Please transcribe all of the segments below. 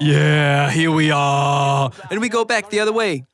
Yeah, here we are. And we go back the other way.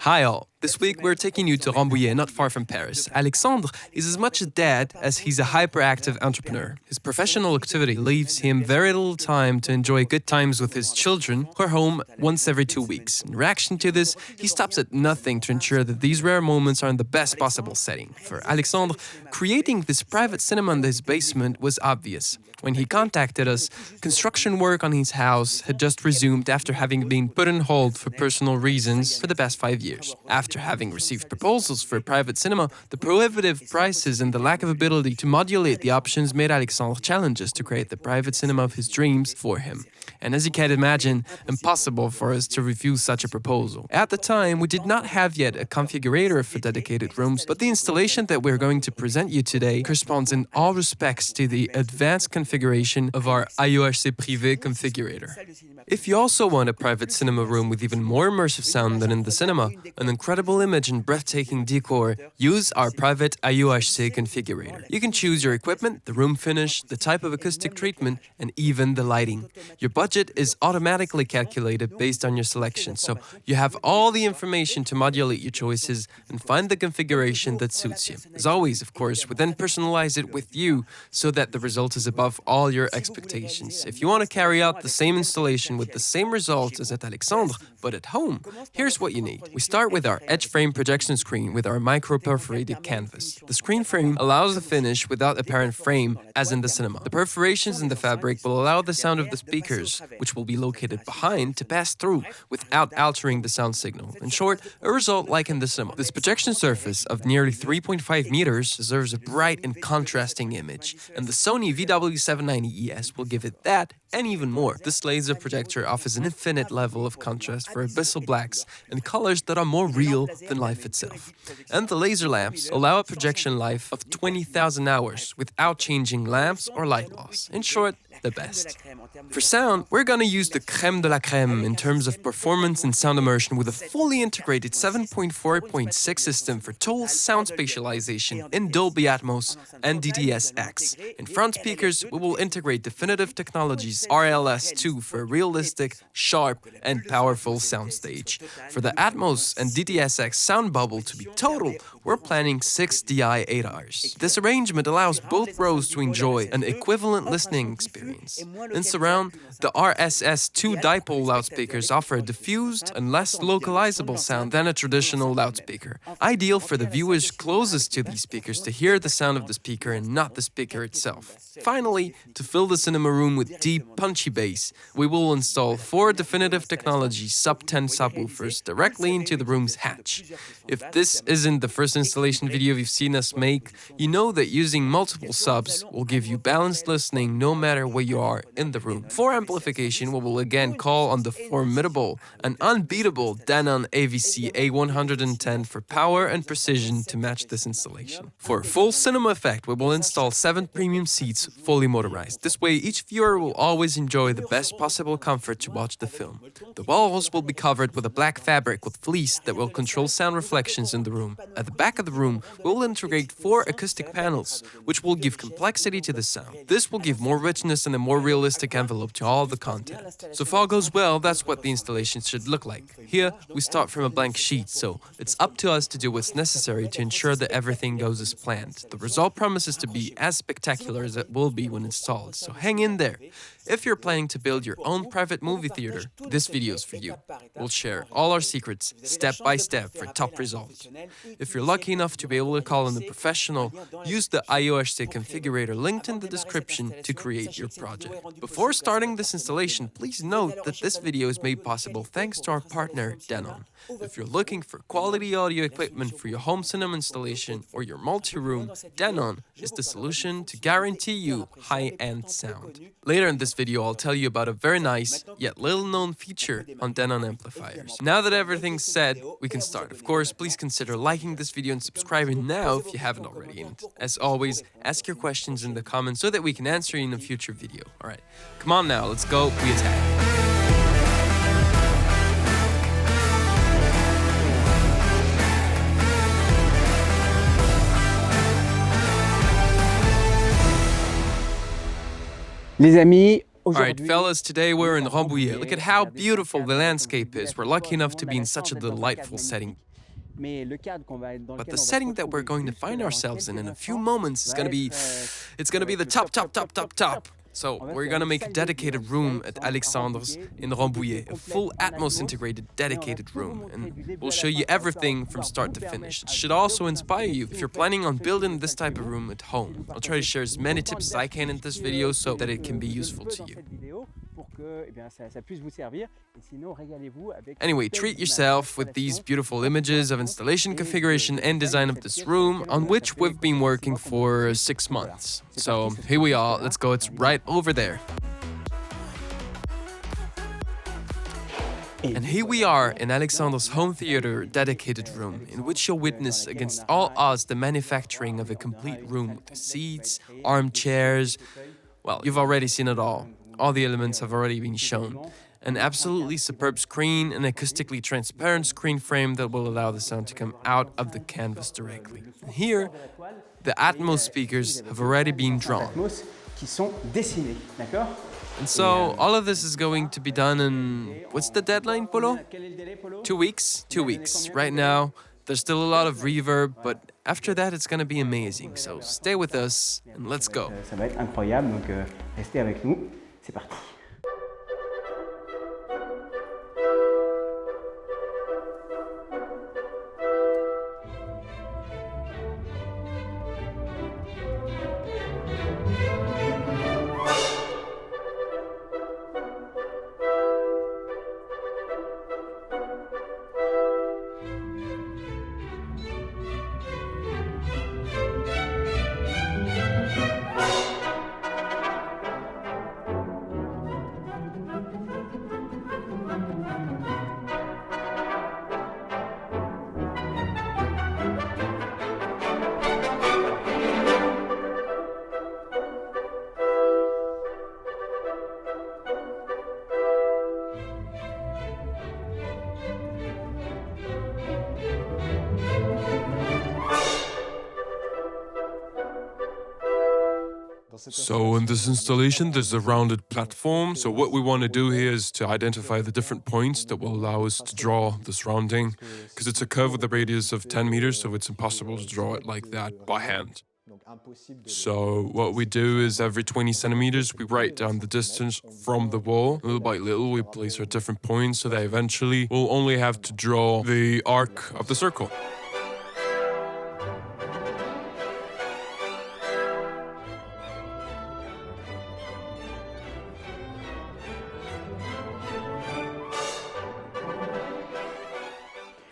Hi all. This week we're taking you to Rambouillet, not far from Paris. Alexandre is as much a dad as he's a hyperactive entrepreneur. His professional activity leaves him very little time to enjoy good times with his children, who are home once every 2 weeks. In reaction to this, he stops at nothing to ensure that these rare moments are in the best possible setting. For Alexandre, creating this private cinema in his basement was obvious. When he contacted us, construction work on his house had just resumed after having been put on hold for personal reasons for the past 5 years. After having received proposals for a private cinema, the prohibitive prices and the lack of ability to modulate the options made Alexandre challenges to create the private cinema of his dreams for him. And as you can imagine, impossible for us to refuse such a proposal. At the time, we did not have yet a configurator for dedicated rooms, but the installation that we're going to present you today corresponds in all respects to the advanced configuration of our IOHC Privé configurator. If you also want a private cinema room with even more immersive sound than in the cinema, an incredible image and breathtaking decor, use our private IOHC configurator. You can choose your equipment, the room finish, the type of acoustic treatment, and even the lighting. Your budget is automatically calculated based on your selection, so you have all the information to modulate your choices and find the configuration that suits you. As always, of course, we then personalize it with you so that the result is above all your expectations. If you want to carry out the same installation with the same results as at Alexandre, but at home, here's what you need. We start with our edge frame projection screen with our micro-perforated canvas. The screen frame allows the finish without apparent frame, as in the cinema. The perforations in the fabric will allow the sound of the speakers, which will be located behind, to pass through without altering the sound signal. In short, a result like in the cinema. This projection surface of nearly 3.5 meters deserves a bright and contrasting image, and the Sony VW790ES will give it that and even more. This laser projector offers an infinite level of contrast for abyssal blacks and colors that are more real than life itself. And the laser lamps allow a projection life of 20,000 hours without changing lamps or light loss. In short, the best. For sound, we're gonna use the crème de la crème in terms of performance and sound immersion with a fully integrated 7.4.6 system for total sound spatialization in Dolby Atmos and DTS-X. In front speakers, we will integrate definitive technologies RLS2 for a realistic, sharp, and powerful soundstage. For the Atmos and DTS-X sound bubble to be total, we're planning 6 DI 8Rs. This arrangement allows both rows to enjoy an equivalent listening experience. In surround, the RSS2 dipole loudspeakers offer a diffused and less localizable sound than a traditional loudspeaker, ideal for the viewers closest to these speakers to hear the sound of the speaker and not the speaker itself. Finally, to fill the cinema room with deep, punchy bass, we will install 4 definitive technology sub-10 subwoofers directly into the room's hatch. If this isn't the first installation video you've seen us make, you know that using multiple subs will give you balanced listening no matter where you are in the room. For amplification, we will again call on the formidable and unbeatable Denon AVC A110 for power and precision to match this installation. For full cinema effect, we will install 7 premium seats fully motorized. This way, each viewer will always enjoy the best possible comfort to watch the film. The walls will be covered with a black fabric with fleece that will control sound reflections in the room. At the back of the room, we will integrate 4 acoustic panels, which will give complexity to the sound. This will give more richness and a more realistic envelope to all the content. So if all goes well, that's what the installation should look like. Here, we start from a blank sheet, so it's up to us to do what's necessary to ensure that everything goes as planned. The result promises to be as spectacular as it will be when installed, so hang in there. If you're planning to build your own private movie theater, this video is for you. We'll share all our secrets, step by step, for top results. If you're lucky enough to be able to call in a professional, use the IOHC configurator linked in the description to create your project. Before starting this installation, please note that this video is made possible thanks to our partner, Denon. If you're looking for quality audio equipment for your home cinema installation or your multi-room, Denon is the solution to guarantee you high-end sound. Later in this video, I'll tell you about a very nice, yet little-known feature on Denon amplifiers. Now that everything's said, we can start. Of course, please consider liking this video and subscribing now if you haven't already. And as always, ask your questions in the comments so that we can answer you in a future video. Alright, come on now, let's go, we attack. Les amis, Alright, fellas, today we're in Rambouillet. Look at how beautiful the landscape is. We're lucky enough to be in such a delightful setting. But the setting that we're going to find ourselves in a few moments is going to be... It's going to be the top. So we're going to make a dedicated room at Alexandre's in Rambouillet, a full Atmos integrated dedicated room, and we'll show you everything from start to finish. It should also inspire you if you're planning on building this type of room at home. I'll try to share as many tips as I can in this video so that it can be useful to you. Anyway, treat yourself with these beautiful images of installation, configuration and design of this room, on which we've been working for 6 months. So here we are, let's go, it's right over there. And here we are in Alexandre's home theater dedicated room, in which you'll witness against all odds the manufacturing of a complete room with the seats, armchairs. Well, you've already seen it all. All the elements have already been shown. An absolutely superb screen, an acoustically transparent screen frame that will allow the sound to come out of the canvas directly. And here, the Atmos speakers have already been drawn. And so, all of this is going to be done in... What's the deadline, Polo? 2 weeks? 2 weeks. Right now, there's still a lot of reverb, but after that, it's going to be amazing. So stay with us, and let's go. Ça va être incroyable, donc restez avec nous. C'est parti. So in this installation, there's a rounded platform. So what we want to do here is to identify the different points that will allow us to draw this rounding, because it's a curve with a radius of 10 meters, so it's impossible to draw it like that by hand. So what we do is every 20 centimeters, we write down the distance from the wall. Little by little, we place our different points so that eventually we'll only have to draw the arc of the circle.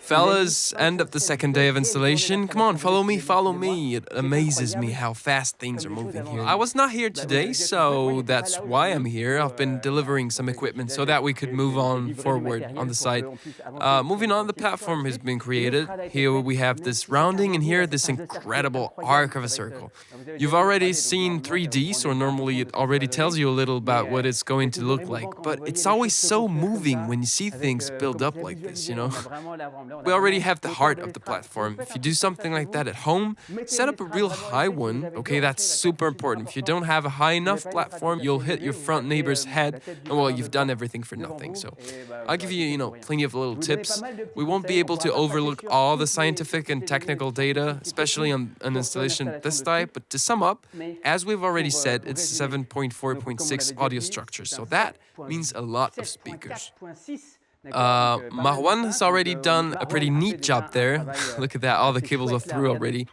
Fellas, end of the second day of installation. Come on, follow me. It amazes me how fast things are moving here. I was not here today, so that's why I'm here. I've been delivering some equipment so that we could move on forward on the site. Moving on, the platform has been created. Here we have this rounding, and here this incredible arc of a circle. You've already seen 3D, so normally it already tells you a little about what it's going to look like. But it's always so moving when you see things build up like this, you know? We already have the heart of the platform. If you do something like that at home, set up a real high one. Okay, that's super important. If you don't have a high enough platform, you'll hit your front neighbor's head, and well, you've done everything for nothing. So I'll give you, plenty of little tips. We won't be able to overlook all the scientific and technical data, especially on an installation of this type, but to sum up, as we've already said, it's 7.4.6 audio structure, so that means a lot of speakers. Marwan has already done a pretty neat job there. Look at that, all the cables are through already.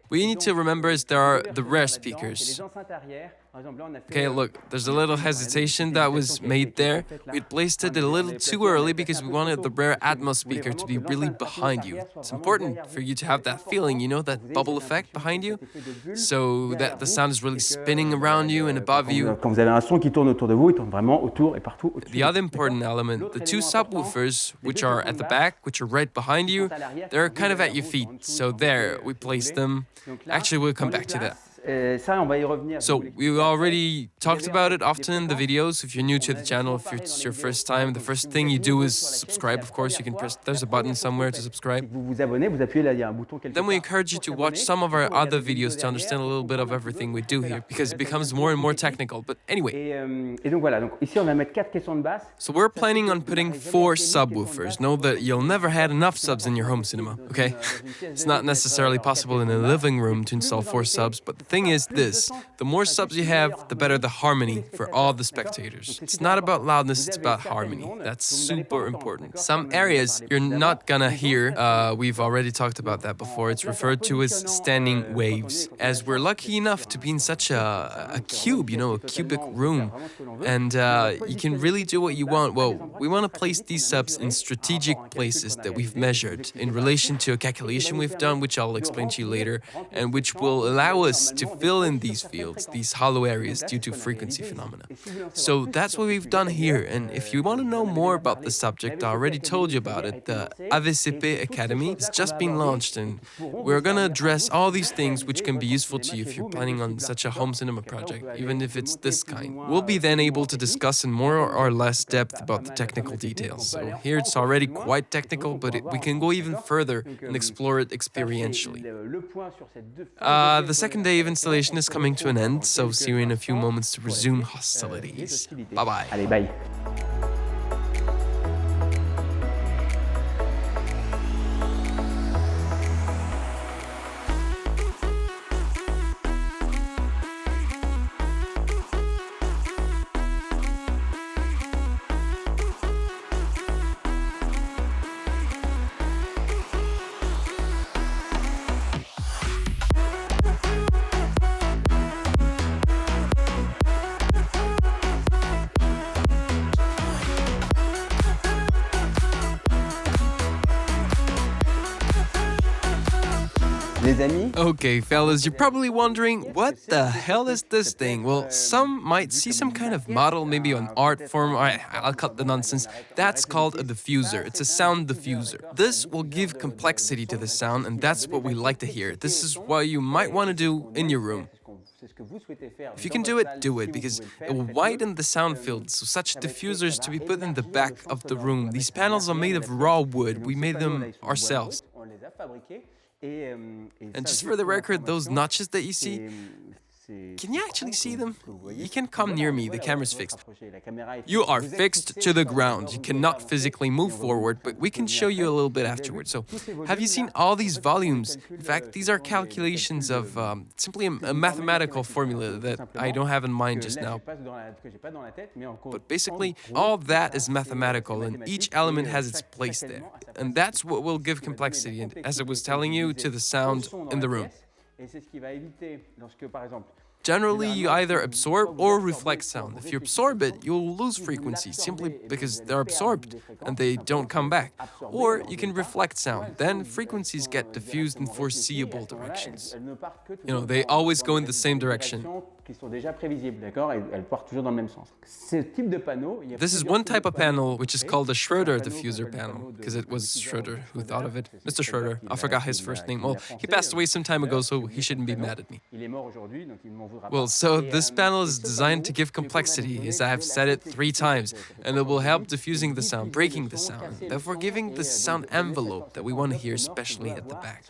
What you need to remember is there are the rear speakers. Okay, look, there's a little hesitation that was made there. We placed it a little too early because we wanted the rear Atmos speaker to be really behind you. It's important for you to have that feeling, that bubble effect behind you, so that the sound is really spinning around you and above you. The other important element, the two subwoofers, which are at the back, which are right behind you, they're kind of at your feet. So there, we placed them. Actually, we'll come back to that. Ça, on va y revenir. So we already talked about it often in the videos. If you're new to the channel, if it's your first time, the first thing you do is subscribe. Of course, you can press, there's a button somewhere to subscribe. Vous vous abonnez, vous appuyez là, il y a un bouton quelque Then we part. encourage you to watch some of our other videos to understand a little bit of everything we do here, because it becomes more and more technical. But anyway, Et donc voilà, donc ici on va mettre 4 caissons de basse. so we're planning on putting 4 subwoofers. Know that you'll never had enough subs in your home cinema, okay? It's not necessarily possible in a living room to install 4 subs, but the thing is this, the more subs you have, the better the harmony for all the spectators. It's not about loudness, it's about harmony. That's super important. Some areas you're not gonna hear, we've already talked about that before, it's referred to as standing waves, as we're lucky enough to be in such a cube, you know, a cubic room, and you can really do what you want. Well, we want to place these subs in strategic places that we've measured in relation to a calculation we've done, which I'll explain to you later, and which will allow us to fill in these fields, these hollow areas due to frequency phenomena. So that's what we've done here, and if you want to know more about the subject, I already told you about it. The AVCP Academy has just been launched, and we're going to address all these things which can be useful to you if you're planning on such a home cinema project, even if it's this kind. We'll be then able to discuss in more or less depth about the technical details. So here it's already quite technical, but we can go even further and explore it experientially. The second day of installation is coming to an end, so see you in a few moments to resume hostilities. Bye-bye. Allez, bye. Les amis, Okay, fellas, you're probably wondering, what the hell is this thing? Well, some might see some kind of model, maybe an art form. I'll cut the nonsense. That's called a diffuser. It's a sound diffuser. This will give complexity to the sound, and that's what we like to hear. This is what you might want to do in your room. If you can do it, because it will widen the sound field, so such diffusers to be put in the back of the room. These panels are made of raw wood. We made them ourselves. And just for the record, those notches that you see, can you actually see them? You can come near me, the camera's fixed. You are fixed to the ground. You cannot physically move forward, but we can show you a little bit afterwards. So, have you seen all these volumes? In fact, these are calculations of simply a mathematical formula that I don't have in mind just now. But basically, all that is mathematical, and each element has its place there. And that's what will give complexity, and as I was telling you, to the sound in the room. Generally, you either absorb or reflect sound. If you absorb it, you'll lose frequency simply because they're absorbed and they don't come back. Or you can reflect sound. Then frequencies get diffused in foreseeable directions. You know, they always go in the same direction. This is one type of panel which is called a Schroeder diffuser panel, because it was Schroeder who thought of it. Mr. Schroeder, I forgot his first name. Well, he passed away some time ago, so he shouldn't be mad at me. Well, so this panel is designed to give complexity, as I have said it 3 times, and it will help diffusing the sound, breaking the sound, therefore giving the sound envelope that we want to hear, especially at the back.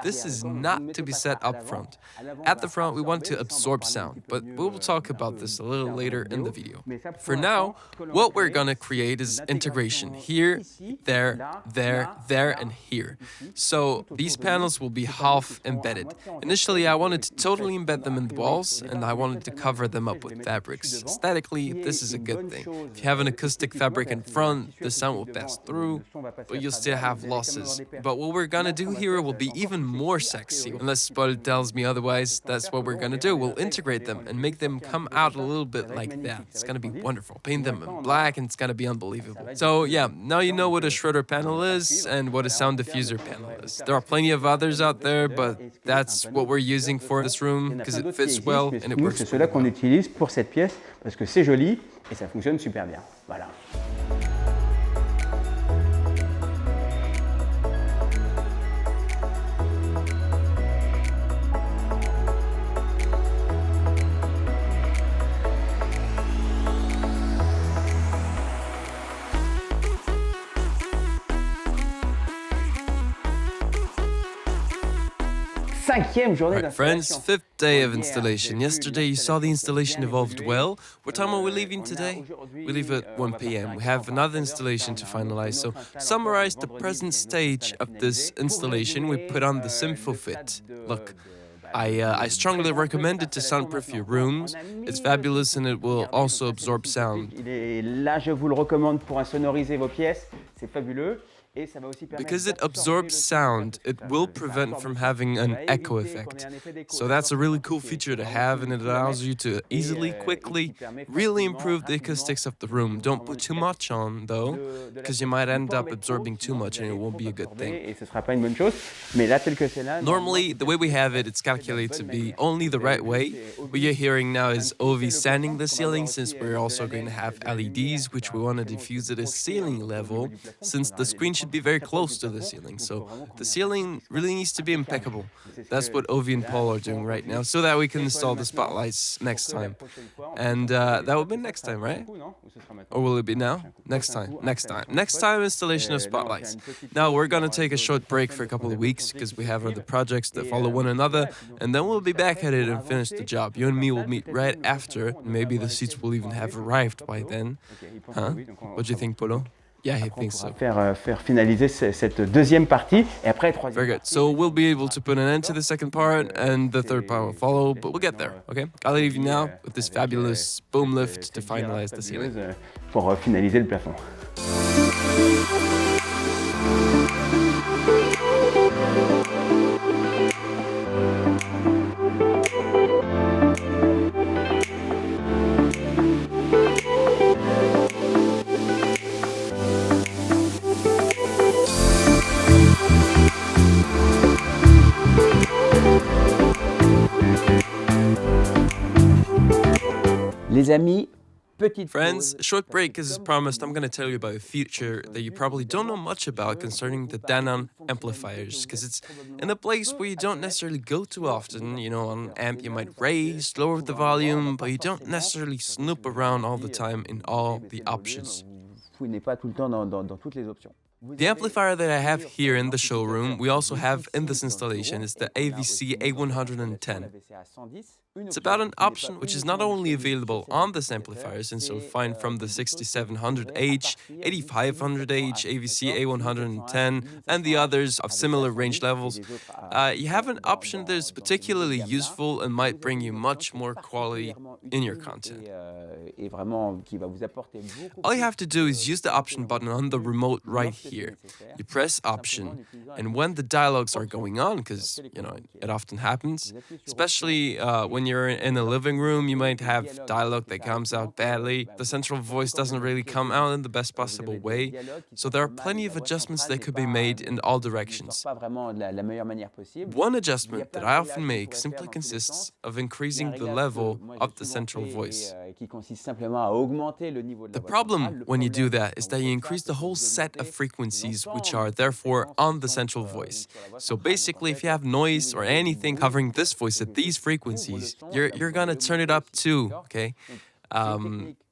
This is not to be set up front. At the front, we want to absorb sound, but we will talk about this a little later in the video. For now, what we're gonna create is integration. Here, there, there, and here. So these panels will be half embedded. Initially, I wanted to totally embed them in the walls, and I wanted to cover them up with fabrics. Aesthetically, this is a good thing. If you have an acoustic fabric in front, the sound will pass through, but you'll still have losses. But what we're gonna do here will be even more sexy. Unless Paul tells me otherwise, that's what we're gonna do. We'll integrate them and make them come out a little bit like that. It's gonna be wonderful. Paint them in black and it's gonna be unbelievable. So yeah, now you know what a Schroeder panel is and what a sound diffuser panel is. There are plenty of others out there, but that's what we're using for this room because it fits well and it works. C'est cela qu'on utilise pour cette pièce parce que c'est joli et ça fonctionne super bien. Voilà. 5e journée Alright, friends, d'installation. 5th day of installation. Yesterday you saw the installation evolved well. What time are we leaving today? We leave at 1 p.m. We have another installation to finalize. So, to summarize the present stage of this installation, we put on the Simfo Fit. Look, I strongly recommend it to soundproof your rooms. It's fabulous and it will also absorb sound. Là, je vous le recommande pour insonoriser vos pièces. C'est fabuleux. Because it absorbs sound, it will prevent from having an echo effect. So that's a really cool feature to have, and it allows you to easily, quickly, really improve the acoustics of the room. Don't put too much on, though, because you might end up absorbing too much and it won't be a good thing. Normally, the way we have it, it's calculated to be only the right way. What you're hearing now is Ovi sanding the ceiling, since we're also going to have LEDs, which we want to diffuse at a ceiling level, since the screen should be very close to the ceiling. So the ceiling really needs to be impeccable. That's what Ovi and Paul are doing right now, so that we can install the spotlights next time. And that will be next time, right? Or will it be now? Next time. Next time installation of spotlights. Now we're gonna take a short break for a couple of weeks because we have other projects that follow one another, and then we'll be back at it and finish the job. You and me will meet right after. Maybe the seats will even have arrived by then. Huh? What do you think, Polo? Yeah, he thinks so. Faire finaliser cette deuxième partie et après troisième. Very good. So we'll be able to put an end to the second part and the third part will follow, but we'll get there, okay? I'll leave you now with this fabulous boom lift to finalize the ceiling. Pour finaliser le plafond. Les amis, Friends, short break as promised. I'm going to tell you about a feature that you probably don't know much about concerning the Denon amplifiers, because it's in a place where you don't necessarily go too often. You know, on amp you might raise, lower the volume, but you don't necessarily snoop around all the time in all the options. The amplifier that I have here in the showroom, we also have in this installation, is the AVC A110. It's about an option which is not only available on this amplifier, since you'll find from the 6700H, 8500H, AVC A110, and the others of similar range levels. You have an option that is particularly useful and might bring you much more quality in your content. All you have to do is use the option button on the remote right here. You press option, and when the dialogues are going on, because you know it often happens, especially when you're in a living room, you might have dialogue that comes out badly. The central voice doesn't really come out in the best possible way, so there are plenty of adjustments that could be made in all directions. One adjustment that I often make simply consists of increasing the level of the central voice. The problem when you do that is that you increase the whole set of frequencies which are therefore on the central voice. So basically, if you have noise or anything covering this voice at these frequencies, you're gonna turn it up too, okay?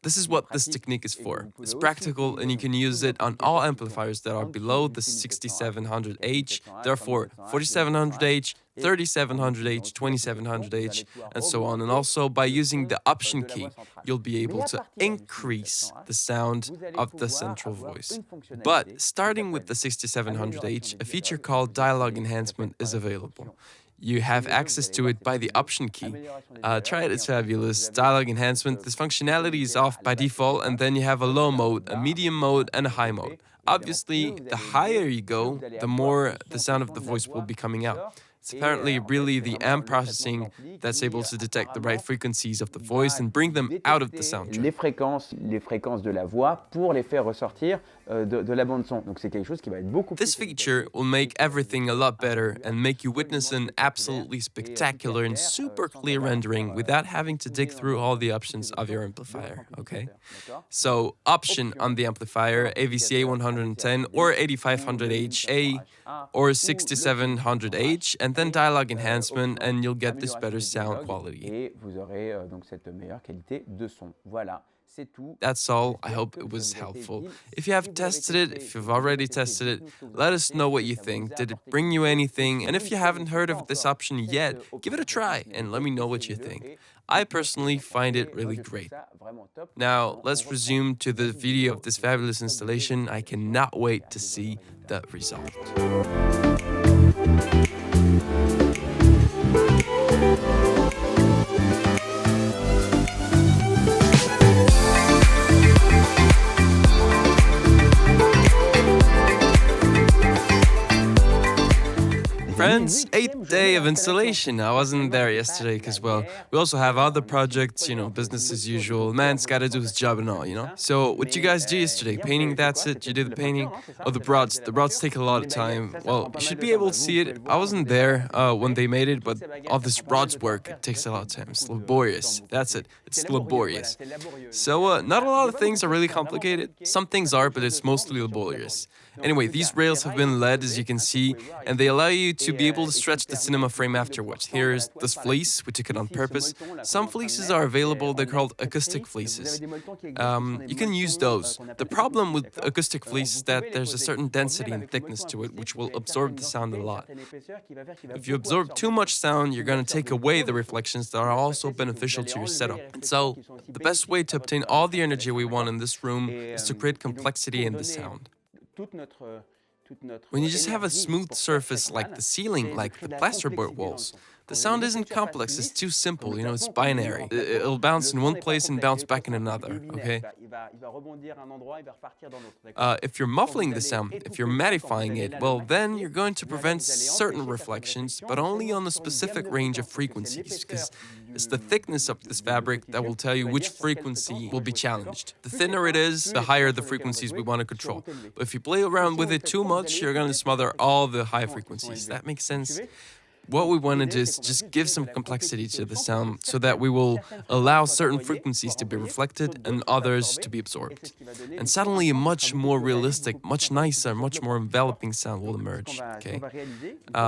This is what this technique is for. It's practical and you can use it on all amplifiers that are below the 6700H, therefore 4700H, 3700H, 2700H, and so on. And also by using the option key, you'll be able to increase the sound of the central voice. But starting with the 6700H, a feature called dialogue enhancement is available. You have access to it by the option key. Try it, it's fabulous. Dialogue enhancement, this functionality is off by default, and then you have a low mode, a medium mode, and a high mode. Obviously, the higher you go, the more the sound of the voice will be coming out. It's apparently really the amp processing that's able to detect the right frequencies of the voice and bring them out of the soundtrack. Les fréquences de la voix pour les faire ressortir de la bande son. Donc c'est quelque chose qui va être beaucoup plus. This feature will make everything a lot better and make you witness an absolutely spectacular and super clear rendering without having to dig through all the options of your amplifier, okay? So, option on the amplifier, AVC A110 or 8500H A or 6700H, and then dialogue enhancement, and you'll get this better sound quality. Et vous aurez donc cette meilleure qualité de son. Voilà. That's all. I hope it was helpful. If you have tested it, if you've already tested it, let us know what you think. Did it bring you anything? And if you haven't heard of this option yet, give it a try and let me know what you think. I personally find it really great. Now, let's resume to the video of this fabulous installation. I cannot wait to see the result. Friends, 8th day of installation. I wasn't there yesterday because, well, we also have other projects, business as usual. Man's gotta do his job and all. So, what you guys do yesterday? Painting, that's it? You did the painting? Oh, the rods. The rods take a lot of time. Well, you should be able to see it. I wasn't there when they made it, but all this rods work, it takes a lot of time. It's laborious. That's it. It's laborious. So, not a lot of things are really complicated. Some things are, but it's mostly laborious. Anyway, these rails have been LED, as you can see, and they allow you to be able to stretch the cinema frame afterwards. Here's this fleece, we took it on purpose. Some fleeces are available, they're called acoustic fleeces. You can use those. The problem with acoustic fleece is that there's a certain density and thickness to it, which will absorb the sound a lot. If you absorb too much sound, you're going to take away the reflections that are also beneficial to your setup. And so, the best way to obtain all the energy we want in this room is to create complexity in the sound. When you just have a smooth surface like the ceiling, like the plasterboard walls, the sound isn't complex, it's too simple, it's binary. It'll bounce in one place and bounce back in another, okay? If you're muffling the sound, if you're mattifying it, well, then you're going to prevent certain reflections, but only on a specific range of frequencies, because it's the thickness of this fabric that will tell you which frequency will be challenged. The thinner it is, the higher the frequencies we want to control. But if you play around with it too much, you're going to smother all the high frequencies. That makes sense? What we want to do is just give some complexity to the sound so that we will allow certain frequencies to be reflected and others to be absorbed. And suddenly a much more realistic, much nicer, much more enveloping sound will emerge, okay?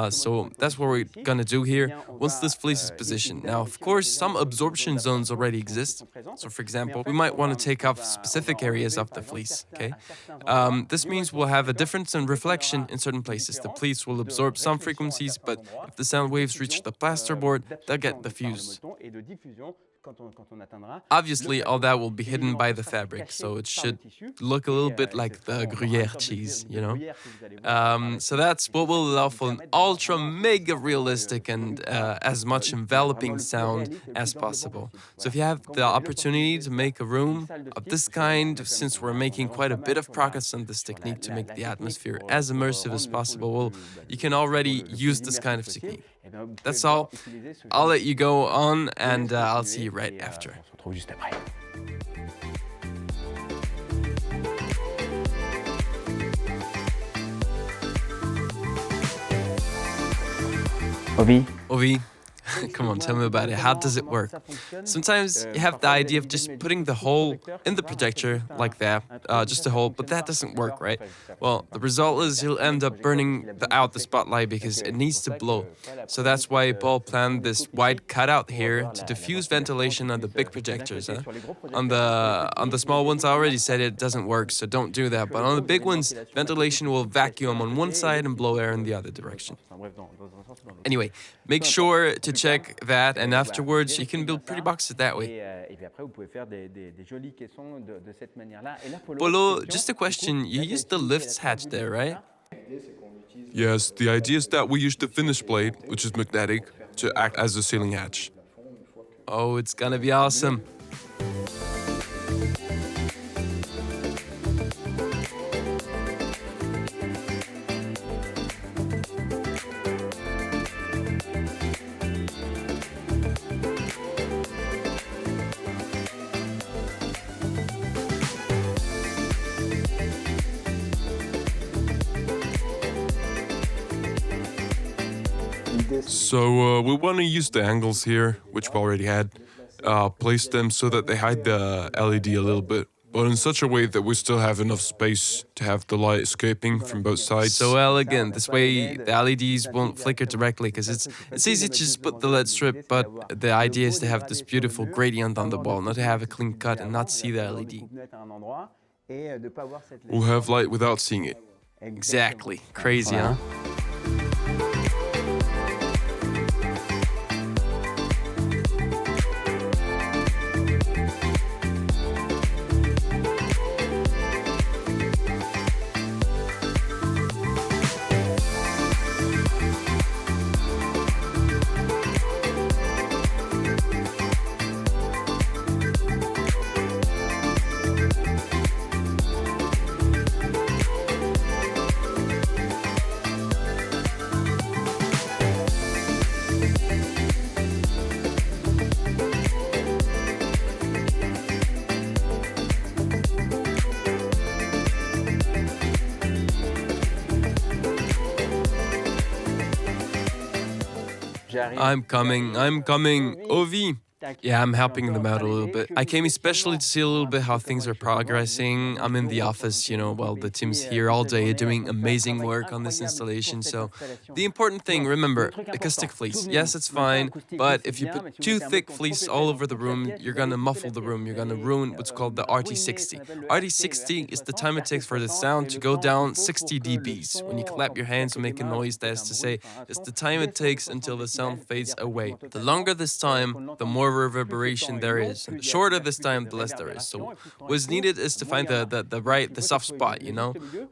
So that's what we're gonna do here once this fleece is positioned. Now, of course, some absorption zones already exist. So for example, we might want to take off specific areas of the fleece, okay? This means we'll have a difference in reflection in certain places. The fleece will absorb some frequencies, but if the sound waves reach the plasterboard, they'll get diffused. Obviously, all that will be hidden by the fabric, so it should look a little bit like the Gruyere cheese, So that's what will allow for an ultra mega realistic and as much enveloping sound as possible. So if you have the opportunity to make a room of this kind, since we're making quite a bit of progress on this technique to make the atmosphere as immersive as possible, well, you can already use this kind of technique. That's all. I'll let you go on, and I'll see you right after. Ovi, come on, tell me about it. How does it work? Sometimes you have the idea of just putting the hole in the projector like that, just a hole, but that doesn't work, right? Well, the result is you'll end up burning out the spotlight because it needs to blow. So that's why Paul planned this wide cutout here to diffuse ventilation on the big projectors. On the small ones, I already said it doesn't work, so don't do that. But on the big ones, ventilation will vacuum on one side and blow air in the other direction. Anyway, make sure to check that, and afterwards you can build pretty boxes that way. Polo, just a question, you used the lifts hatch there, right? Yes, the idea is that we use the finish blade, which is magnetic, to act as a ceiling hatch. Oh, it's gonna be awesome. So we want to use the angles here, which we already had, place them so that they hide the LED a little bit. but in such a way that we still have enough space to have the light escaping from both sides. So elegant. This way the LEDs won't flicker directly because it's easy to just put the LED strip, but the idea is to have this beautiful gradient on the wall, not to have a clean cut and not see the LED. We'll have light without seeing it. Exactly. Crazy, huh? I'm coming. Ovi. Yeah, I'm helping them out a little bit. I came especially to see a little bit how things are progressing. I'm in the office, while the team's here all day doing amazing work on this installation. So the important thing, remember, acoustic fleece. Yes, it's fine, but if you put too thick fleece all over the room, you're gonna muffle the room. You're gonna ruin what's called the RT60. RT60 is the time it takes for the sound to go down 60 dBs. When you clap your hands and make a noise, that is to say, it's the time it takes until the sound fades away. The longer this time, the more reverberation there is. The shorter this time, the less there is. So what's needed is to find the soft spot,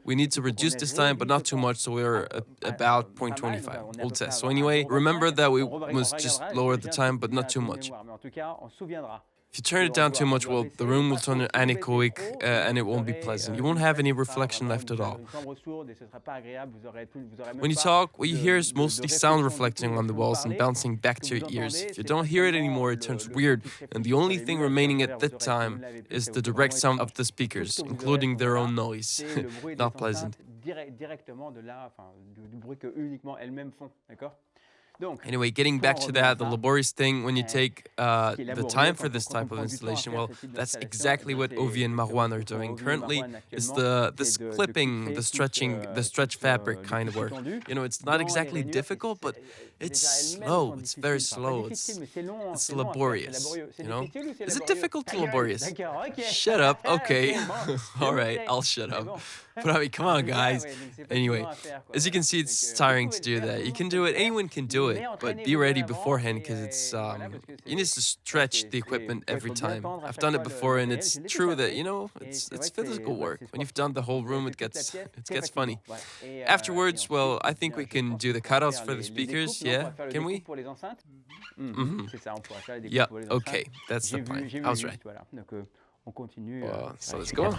We need to reduce this time, but not too much, so we're about 0.25. We'll test. So anyway, remember that we must just lower the time, but not too much. If you turn it down too much, well, the room will turn anechoic and it won't be pleasant. You won't have any reflection left at all. When you talk, what you hear is mostly sound reflecting on the walls and bouncing back to your ears. If you don't hear it anymore, it turns weird, and the only thing remaining at that time is the direct sound of the speakers, including their own noise. Not pleasant. Anyway, getting back to that, the laborious thing, when you take the time for this type of installation, well, that's exactly what Ovi and Marwan are doing currently, is this clipping, the stretch fabric kind of work. It's not exactly difficult, but it's slow. It's very slow. It's laborious, Is it difficult or laborious? Shut up. Okay. All right, I'll shut up. But I mean, come on, guys. Anyway, as you can see, it's tiring to do that. You can do it. Anyone can do it, but be ready beforehand because it's you need to stretch the equipment every time. I've done it before, and it's true that it's physical work. When you've done the whole room, it gets funny. Afterwards, well, I think we can do the cutouts for the speakers. Yeah, can we? Yeah. Okay, that's the plan. I was right. So let's go.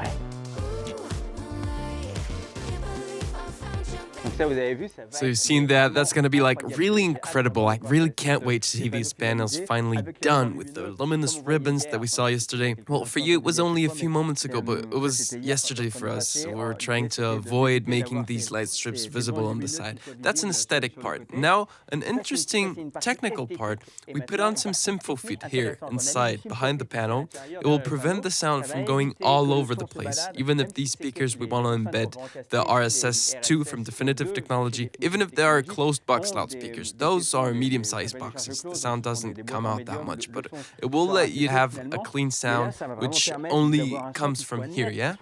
So you've seen that. That's going to be really incredible. I really can't wait to see these panels finally done with the luminous ribbons that we saw yesterday. Well, for you, it was only a few moments ago, but it was yesterday for us. So we were trying to avoid making these light strips visible on the side. That's an aesthetic part. Now, an interesting technical part. We put on some Symfofit here inside, behind the panel. It will prevent the sound from going all over the place. Even if these speakers, we want to embed the RSS2 from Definitive Technology, even if they are closed box loudspeakers. Those are medium-sized boxes. The sound doesn't come out that much, but it will let you have a clean sound, which only comes from here, yeah?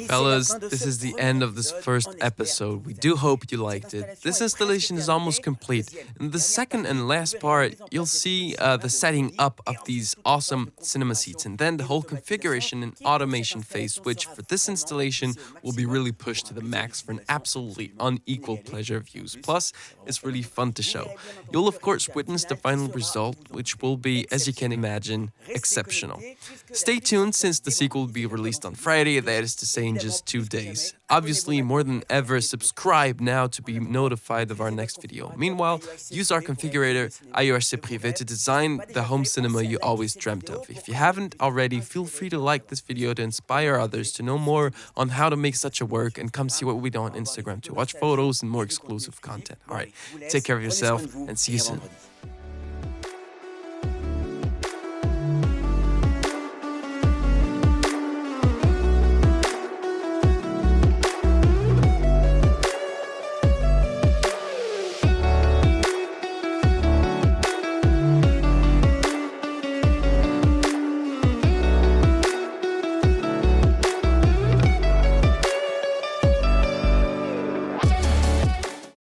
Fellas, this is the end of this first episode. We do hope you liked it. This installation is almost complete. In the second and last part, you'll see the setting up of these awesome cinema seats, and then the whole configuration and automation phase, which for this installation will be really pushed to the max for an absolutely unequal pleasure of use. Plus, it's really fun to show. You'll of course witness the final result, which will be, as you can imagine, exceptional. Stay tuned, since the sequel will be released on Friday, that is to say in just 2 days. Obviously, more than ever, subscribe now to be notified of our next video. Meanwhile, use our configurator IORC Privé to design the home cinema you always dreamt of. If you haven't already, feel free to like this video to inspire others to know more on how to make such a work, and come see what we do on Instagram to watch photos and more exclusive content. Alright, take care of yourself and see you soon.